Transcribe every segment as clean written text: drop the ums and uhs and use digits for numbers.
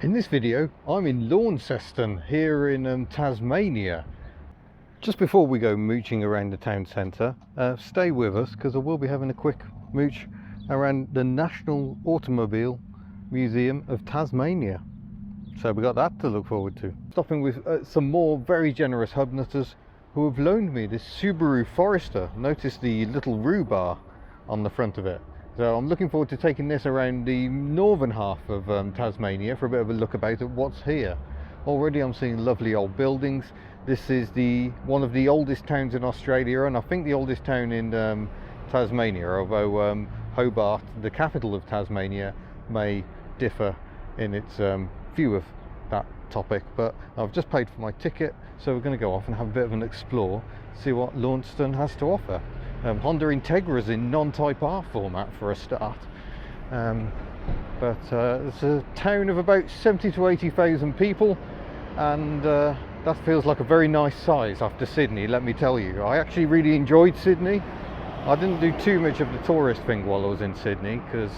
In this video, I'm in Launceston here in Tasmania. Just before we go mooching around the town centre, stay with us because I will be having a quick mooch around the National Automobile Museum of Tasmania. So we got that to look forward to. Stopping with some more very generous hub nutters who have loaned me this Subaru Forester. Notice the little rhubarb on the front of it. So I'm looking forward to taking this around the northern half of Tasmania for a bit of a look about at what's here. Already I'm seeing lovely old buildings. This is one of the oldest towns in Australia, and I think the oldest town in Tasmania, although Hobart, the capital of Tasmania, may differ in its view of that topic. But I've just paid for my ticket, so we're going to go off and have a bit of an explore, see what Launceston has to offer. Honda Integras in non-Type R format for a start, but it's a town of about 70 to 80,000 people, and that feels like a very nice size after Sydney, let me tell you. I actually really enjoyed Sydney. I didn't do too much of the tourist thing while I was in Sydney because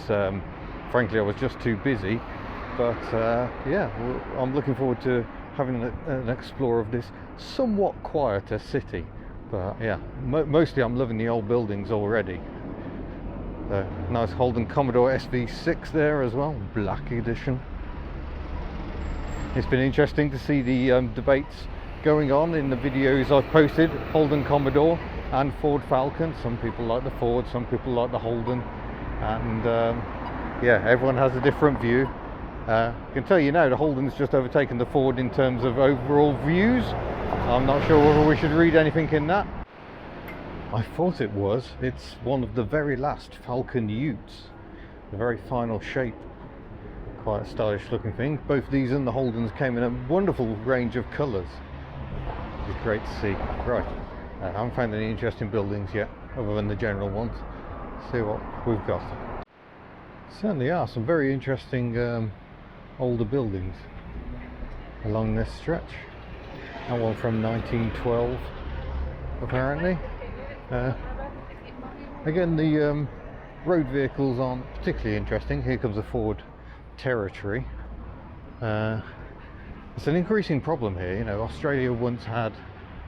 frankly I was just too busy, but yeah, I'm looking forward to having an explore of this somewhat quieter city. But yeah, mostly I'm loving the old buildings already. Nice Holden Commodore SV6 there as well, black edition. It's been interesting to see the debates going on in the videos I've posted, Holden Commodore and Ford Falcon. Some people like the Ford, some people like the Holden, and yeah, everyone has a different view. I can tell you now, the Holden's just overtaken the Ford in terms of overall views. I'm not sure whether we should read anything in that. I thought it was. It's one of the very last Falcon Utes. The very final shape. Quite a stylish looking thing. Both these and the Holdens came in a wonderful range of colours. It's great to see. Right, I haven't found any interesting buildings yet, other than the general ones. Let's see what we've got. Certainly are some very interesting older buildings along this stretch. That one from 1912 apparently. Again, the road vehicles aren't particularly interesting. Here comes a Ford Territory. It's an increasing problem here. You know, Australia once had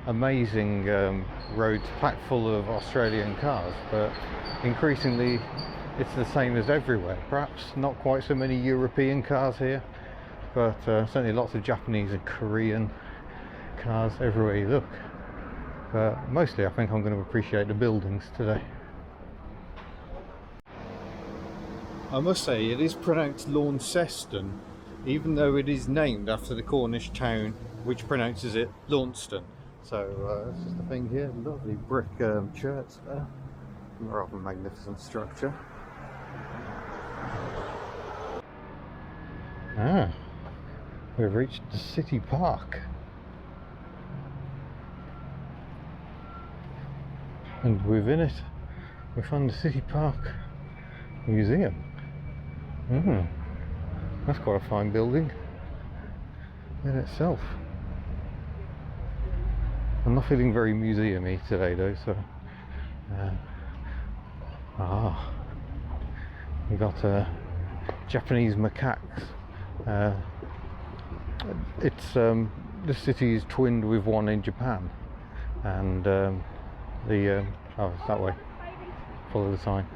amazing roads packed full of Australian cars, but increasingly it's the same as everywhere. Perhaps not quite so many European cars here, but certainly lots of Japanese and Korean cars everywhere you look. But mostly I think I'm going to appreciate the buildings today. I must say it is pronounced Launceston, even though it is named after the Cornish town which pronounces it Launceston. So that's just the thing here. Lovely brick church there. Rather magnificent structure. Ah, we've reached the city park. And within it, we found the City Park Museum. That's quite a fine building in itself. I'm not feeling very museum-y today though, so... we got Japanese macaques. The city is twinned with one in Japan, and oh, it's that way. Follow the sign.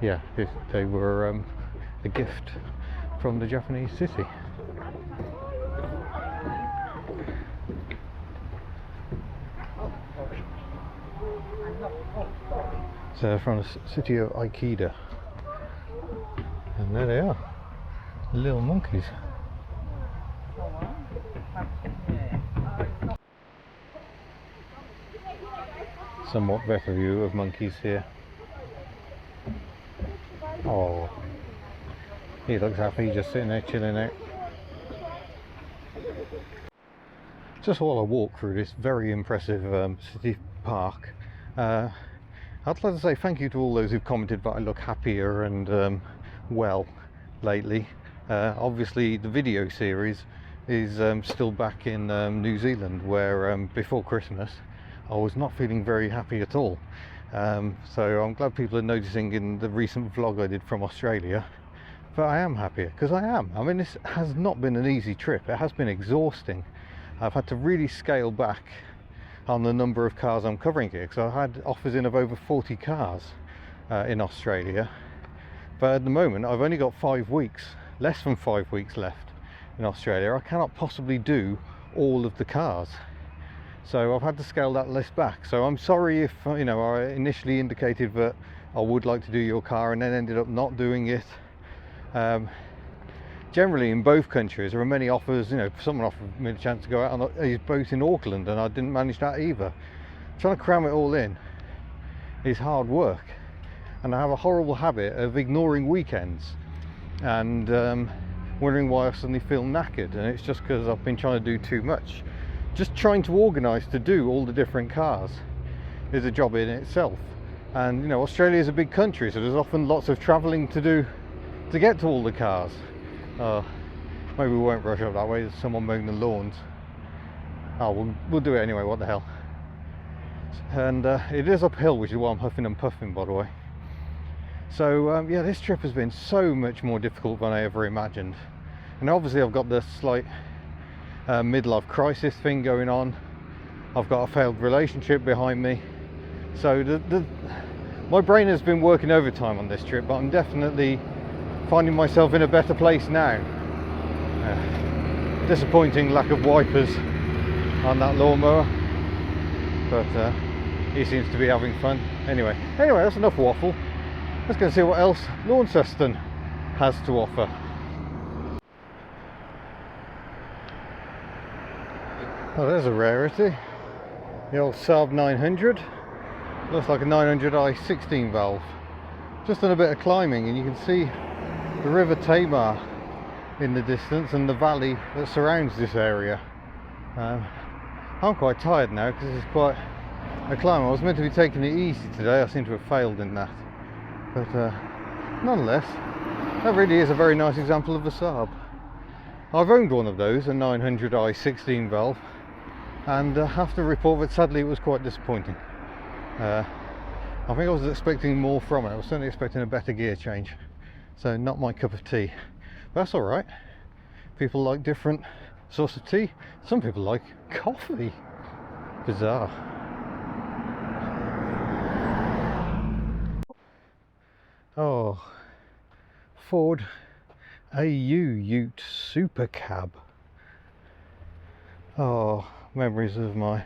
Yeah, they were a gift from the Japanese city. So from the city of Ikeda, and there they are, little monkeys. Somewhat better view of monkeys here. Oh, he looks happy, just sitting there chilling out. Just while I walk through this very impressive city park, I'd like to say thank you to all those who've commented that I look happier and well lately. Obviously the video series is still back in New Zealand, where before Christmas I was not feeling very happy at all. So I'm glad people are noticing in the recent vlog I did from Australia but I am happier, because I am. I mean, this has not been an easy trip. It has been exhausting. I've had to really scale back on the number of cars I'm covering here, because I had offers in of over 40 cars in Australia, but at the moment I've only got 5 weeks, less than 5 weeks left in Australia. I cannot possibly do all of the cars, so I've had to scale that list back. So I'm sorry if I initially indicated that I would like to do your car and then ended up not doing it. Generally in both countries there are many offers. Someone offered me a chance to go out on his boat in Auckland and I didn't manage that either. Trying to cram it all in is hard work, and I have a horrible habit of ignoring weekends and wondering why I suddenly feel knackered, and it's just because I've been trying to do too much. Just trying to organise to do all the different cars is a job in itself, and Australia is a big country, so there's often lots of travelling to do to get to all the cars. Maybe we won't rush up that way. There's someone mowing the lawns. We'll do it anyway, what the hell. And it is uphill, which is why I'm huffing and puffing, by the way. So yeah, this trip has been so much more difficult than I ever imagined, and obviously I've got this slight midlife crisis thing going on. I've got a failed relationship behind me, so my brain has been working overtime on this trip, but I'm definitely finding myself in a better place now. Disappointing lack of wipers on that lawnmower, but he seems to be having fun. Anyway, that's enough waffle. Let's go and see what else Launceston has to offer. Oh, there's a rarity. The old Saab 900. Looks like a 900i 16 valve. Just done a bit of climbing and you can see the River Tamar in the distance and the valley that surrounds this area. I'm quite tired now because this is quite a climb. I was meant to be taking it easy today. I seem to have failed in that. But nonetheless, that really is a very nice example of a Saab. I've owned one of those, a 900i 16 valve, and I have to report that sadly it was quite disappointing. I think I was expecting more from it. I was certainly expecting a better gear change, so not my cup of tea. But that's alright. People like different sorts of tea. Some people like coffee. Bizarre. Oh, Ford AU Ute Super Cab. Oh, memories of my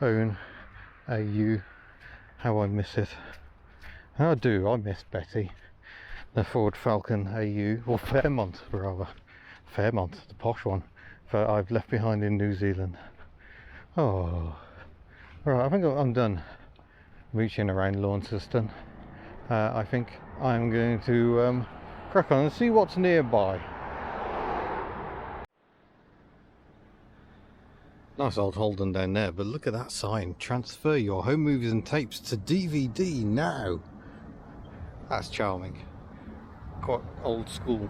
own AU. How I miss it. How do I miss Betty, the Ford Falcon AU, or Fairmont rather. Fairmont, the posh one, that I've left behind in New Zealand. Oh, right, I think I'm done reaching around Launceston. I think I'm going to crack on and see what's nearby. Nice old Holden down there, but look at that sign. Transfer your home movies and tapes to DVD now. That's charming. Quite old school.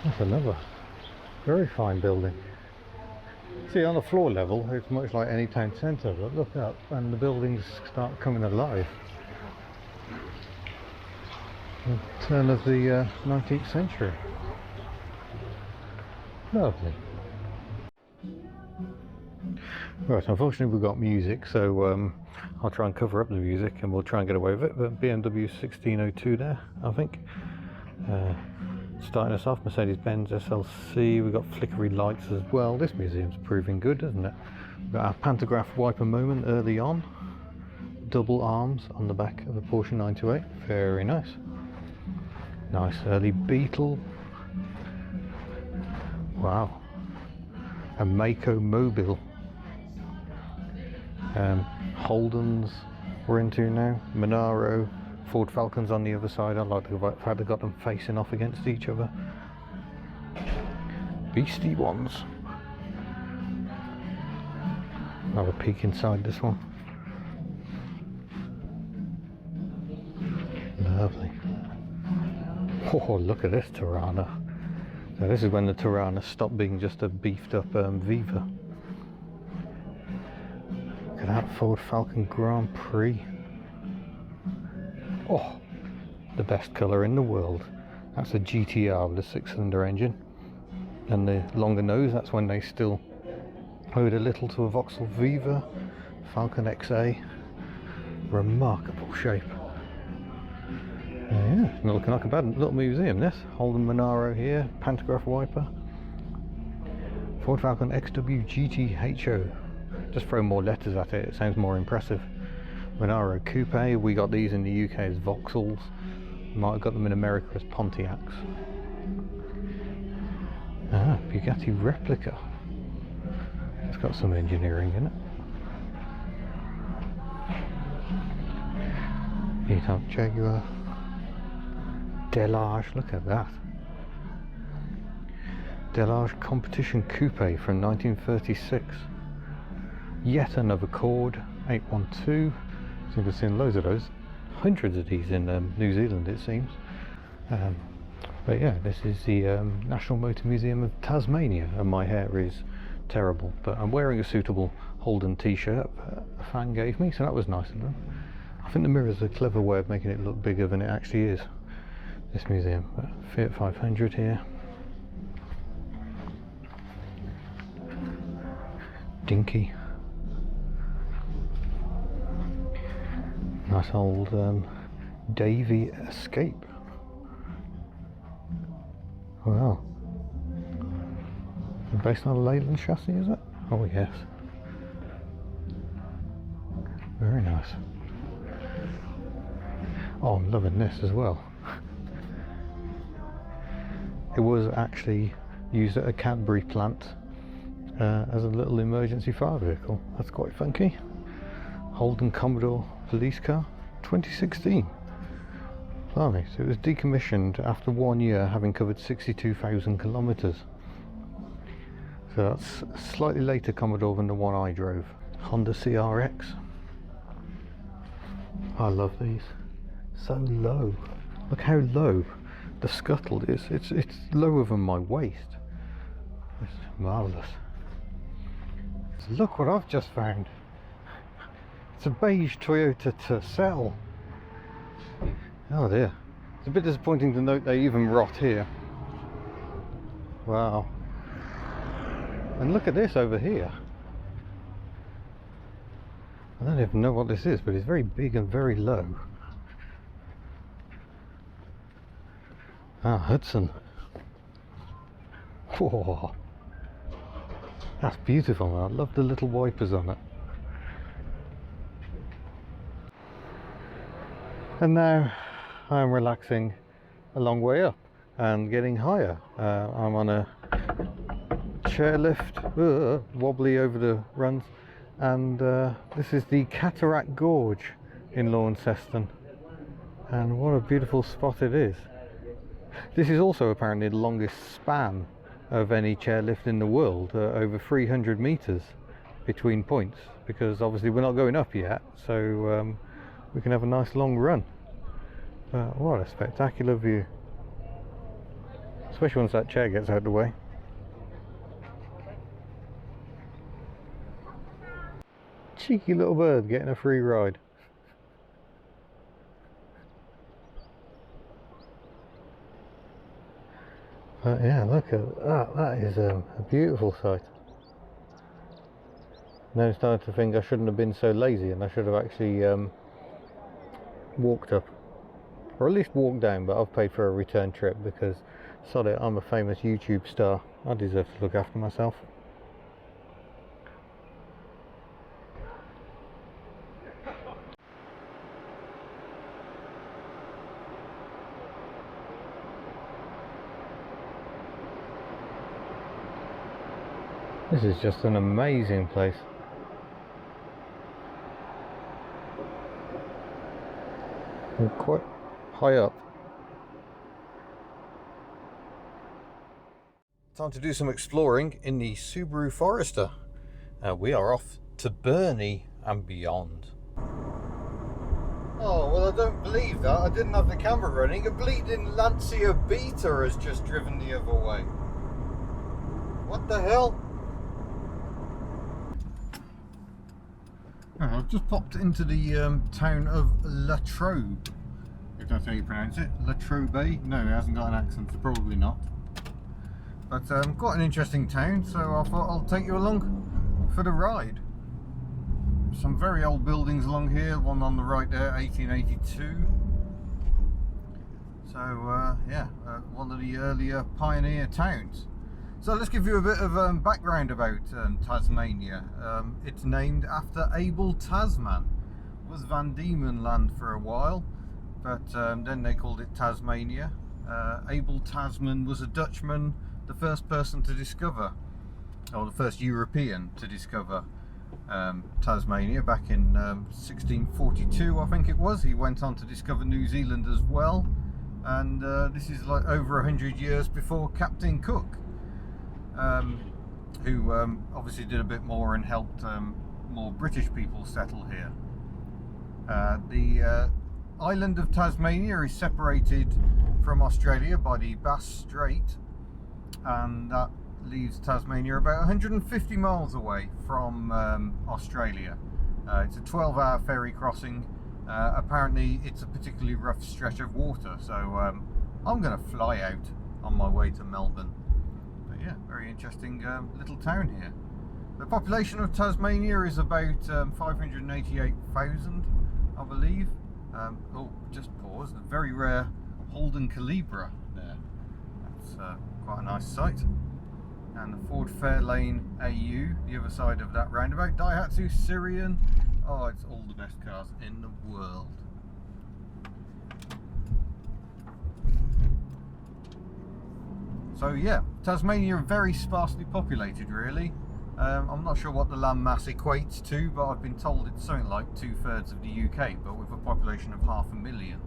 That's another very fine building. See, on the floor level it's much like any town centre, but look up and the buildings start coming alive. The turn of the 19th century. Lovely. Right, unfortunately we've got music, so I'll try and cover up the music and we'll try and get away with it. But BMW 1602 there, I think. Starting us off, Mercedes-Benz SLC. We've got flickery lights as well. This museum's proving good, isn't it? We've got our pantograph wiper moment early on. Double arms on the back of the Porsche 928. Very nice. Nice early Beetle. Wow. A Mako Mobile. Holdens we're into now. Monaro. Ford Falcons on the other side. I like the fact they got them facing off against each other. Beastie ones. Have a peek inside this one. Lovely. Oh, look at this Tirana. So this is when the Tirana stopped being just a beefed up Viva. Look at that Ford Falcon Grand Prix. Oh, the best colour in the world. That's a GTR with a 6-cylinder engine. And the longer nose, that's when they still owed a little to a Vauxhall Viva Falcon XA. Remarkable shape. Yeah, not looking like a bad little museum this. Holden Monaro here, pantograph wiper. Ford Falcon XW GTHO. Just throw more letters at it, it sounds more impressive. Monaro Coupe, we got these in the UK as Vauxhalls. Might have got them in America as Pontiacs. Ah, Bugatti replica. It's got some engineering in it. E-Type Jaguar. Delage, look at that. Delage Competition Coupe from 1936. Yet another Cord 812. I think I've seen loads of those. Hundreds of these in New Zealand, it seems. But yeah, this is the National Motor Museum of Tasmania, and my hair is terrible, but I'm wearing a suitable Holden t-shirt a fan gave me, so that was nice of them. I think the mirror's a clever way of making it look bigger than it actually is, this museum. But Fiat 500 here. Dinky. Nice old Davy Escape. Wow. Based on a Leyland chassis, is it? Oh yes. Very nice. Oh, I'm loving this as well. It was actually used at a Cadbury plant as a little emergency fire vehicle. That's quite funky. Holden Commodore police car, 2016. Blimey, so it was decommissioned after 1 year, having covered 62,000 kilometres. So that's a slightly later Commodore than the one I drove. Honda CRX. I love these. So low. Look how low the scuttle is. It's lower than my waist. It's marvellous. So look what I've just found. It's a beige Toyota Tercel. Oh dear. It's a bit disappointing to note they even rot here. Wow. And look at this over here. I don't even know what this is, but it's very big and very low. Ah, Hudson. Whoa. That's beautiful. I love the little wipers on it. And now I'm relaxing a long way up and getting higher. I'm on a chairlift, wobbly over the runs, and this is the Cataract Gorge in Launceston, and what a beautiful spot it is. This is also apparently the longest span of any chairlift in the world, over 300 meters between points, because obviously we're not going up yet, so we can have a nice long run. But what a spectacular view, especially once that chair gets out of the way. Cheeky little bird getting a free ride. But yeah, look at that. That is a beautiful sight. Now I'm starting to think I shouldn't have been so lazy, and I should have actually walked up, or at least walked down, but I've paid for a return trip because, sod it, I'm a famous YouTube star. I deserve to look after myself. This is just an amazing place. We're quite high up. Time to do some exploring in the Subaru Forester. We are off to Burnie and beyond. Oh, well, I don't believe that. I didn't have the camera running. A bleeding Lancia Beta has just driven the other way. What the hell? I've just popped into the town of La Trobe, if that's how you pronounce it. Latrobe. No, it hasn't got an accent, so probably not. But quite an interesting town, so I thought I'll take you along for the ride. Some very old buildings along here, one on the right there, 1882. So yeah, one of the earlier pioneer towns. So let's give you a bit of background about Tasmania. It's named after Abel Tasman. It was Van Diemen land for a while, but then they called it Tasmania. Abel Tasman was a Dutchman, the first person to discover, or the first European to discover Tasmania back in 1642, I think it was. He went on to discover New Zealand as well, and this is like over 100 years before Captain Cook, who obviously did a bit more and helped more British people settle here. The island of Tasmania is separated from Australia by the Bass Strait, and that leaves Tasmania about 150 miles away from Australia. It's a 12-hour ferry crossing. Apparently it's a particularly rough stretch of water, so I'm going to fly out on my way to Melbourne. But yeah, very interesting little town here. The population of Tasmania is about 588,000, I believe. Oh, just pause. A very rare Holden Calibra there. That's quite a nice sight. And the Ford Fairlane AU, the other side of that roundabout. Daihatsu Sirian. Oh, it's all the best cars in the world. So yeah, Tasmania very sparsely populated, really. I'm not sure what the land mass equates to, but I've been told it's something like 2/3 of the UK, but with a population of 500,000.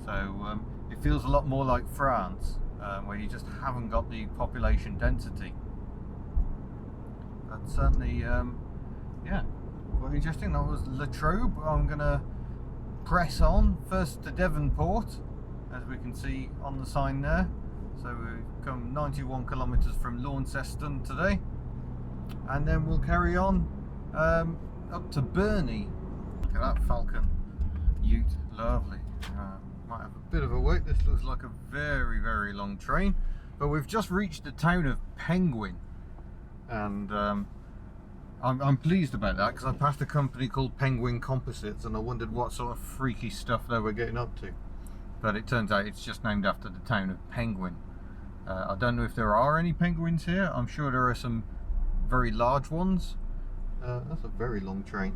So it feels a lot more like France, where you just haven't got the population density. But certainly, yeah, quite interesting. That was Latrobe. I'm going to press on first to Devonport, as we can see on the sign there. So we've come 91 kilometres from Launceston today, and then we'll carry on up to Burnie. Look at that Falcon Ute, lovely. Might have a bit of a wait. This looks like a very, very long train, but we've just reached the town of Penguin, and I'm pleased about that, because I passed a company called Penguin Composites and I wondered what sort of freaky stuff they were getting up to, but it turns out it's just named after the town of Penguin. I don't know if there are any penguins here. I'm sure there are some very large ones. That's a very long train.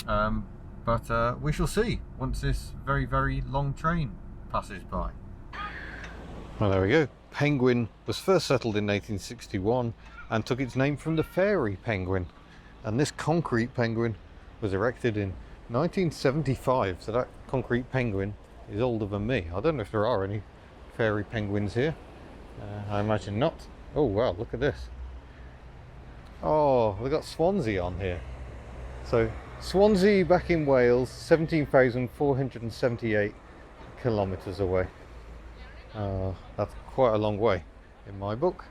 But we shall see once this very, very long train passes by. Well, there we go. Penguin was first settled in 1861 and took its name from the fairy penguin. And this concrete penguin was erected in 1975. So that concrete penguin is older than me. I don't know if there are any fairy penguins here. I imagine not. Oh wow, look at this. Oh, we've got Swansea on here. So Swansea back in Wales, 17,478 kilometres away. That's quite a long way in my book.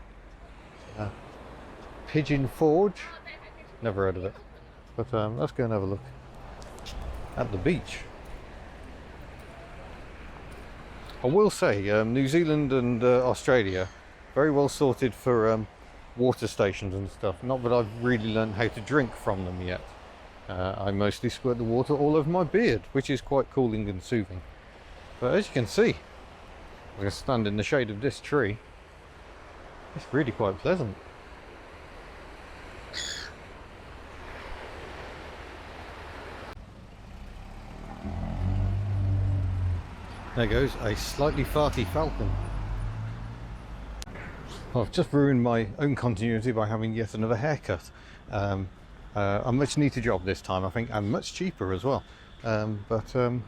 Pigeon Forge, never heard of it. But let's go and have a look at the beach. I will say, New Zealand and Australia, very well sorted for water stations and stuff. Not that I've really learned how to drink from them yet. I mostly squirt the water all over my beard, which is quite cooling and soothing. But as you can see, I'm going to stand in the shade of this tree. It's really quite pleasant. There goes a slightly farty falcon. I've just ruined my own continuity by having yet another haircut. A much neater job this time, I think, and much cheaper as well. But I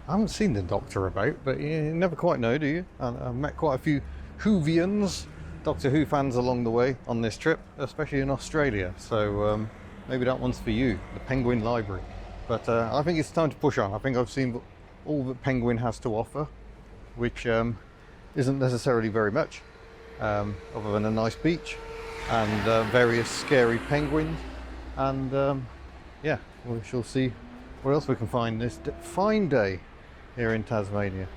haven't seen the doctor about, but you never quite know, do you? I've met quite a few Whovians, Doctor Who fans along the way on this trip, especially in Australia. So maybe that one's for you, the Penguin Library. But I think it's time to push on. I think I've seen all that Penguin has to offer, which isn't necessarily very much, other than a nice beach and various scary penguins. And yeah, we shall see what else we can find this fine day here in Tasmania.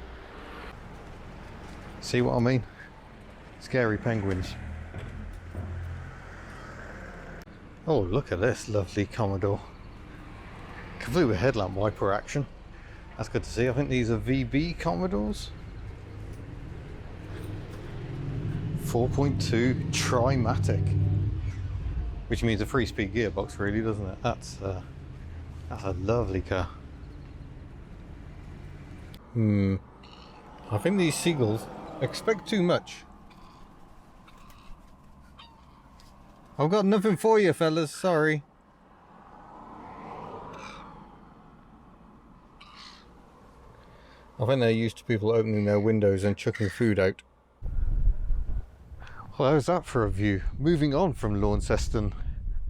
See what I mean? Scary penguins. Oh, look at this lovely Commodore. Complete with headlamp wiper action. That's good to see. I think these are VB Commodores. 4.2 Trimatic. Which means a 3-speed gearbox, really, doesn't it? That's a lovely car. I think these seagulls expect too much. I've got nothing for you, fellas, sorry. I think they're used to people opening their windows and chucking food out. Well, how's that for a view? Moving on from Launceston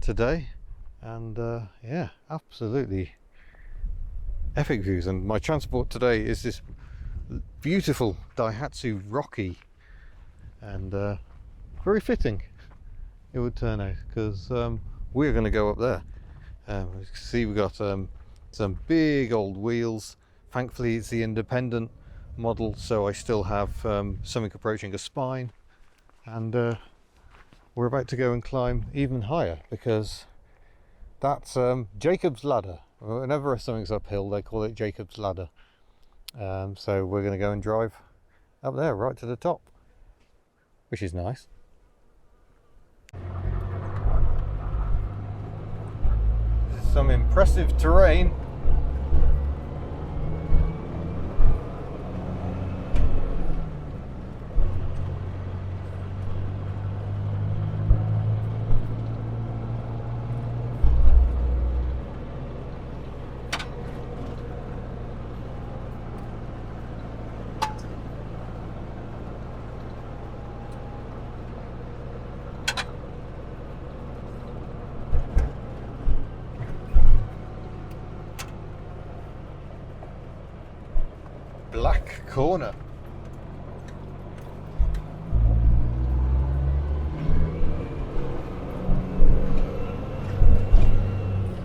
today, and yeah, absolutely epic views. And my transport today is this beautiful Daihatsu Rocky, and very fitting it would turn out, because we're going to go up there. As you can see, we've got some big old wheels. Thankfully it's the independent model, so I still have something approaching a spine. And we're about to go and climb even higher, because that's Jacob's Ladder. Whenever something's uphill, they call it Jacob's Ladder. So we're going to go and drive up there, right to the top, which is nice. Some impressive terrain. Black corner.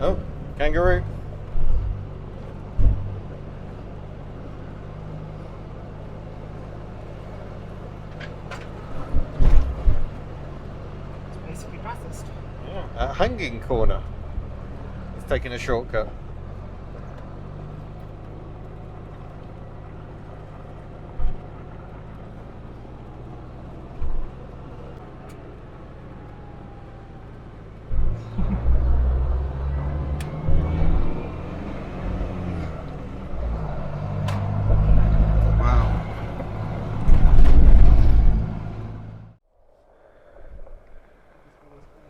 Oh, kangaroo. It's basically Bathurst. Yeah. A hanging corner. It's taking a shortcut.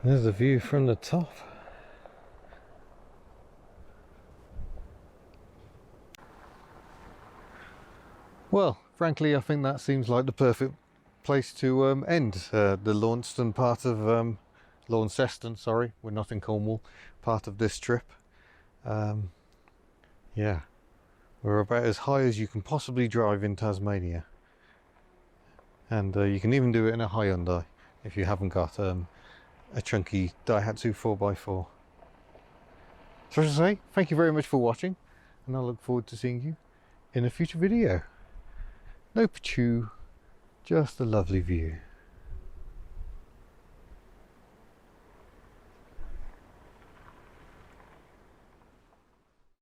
There's the view from the top. Well, frankly, I think that seems like the perfect place to end the Launceston part of Launceston, sorry, we're not in Cornwall, part of this trip. Yeah, we're about as high as you can possibly drive in Tasmania, and you can even do it in a Hyundai if you haven't got a chunky Daihatsu 4x4. So as I say, thank you very much for watching, and I look forward to seeing you in a future video. No pachu, just a lovely view.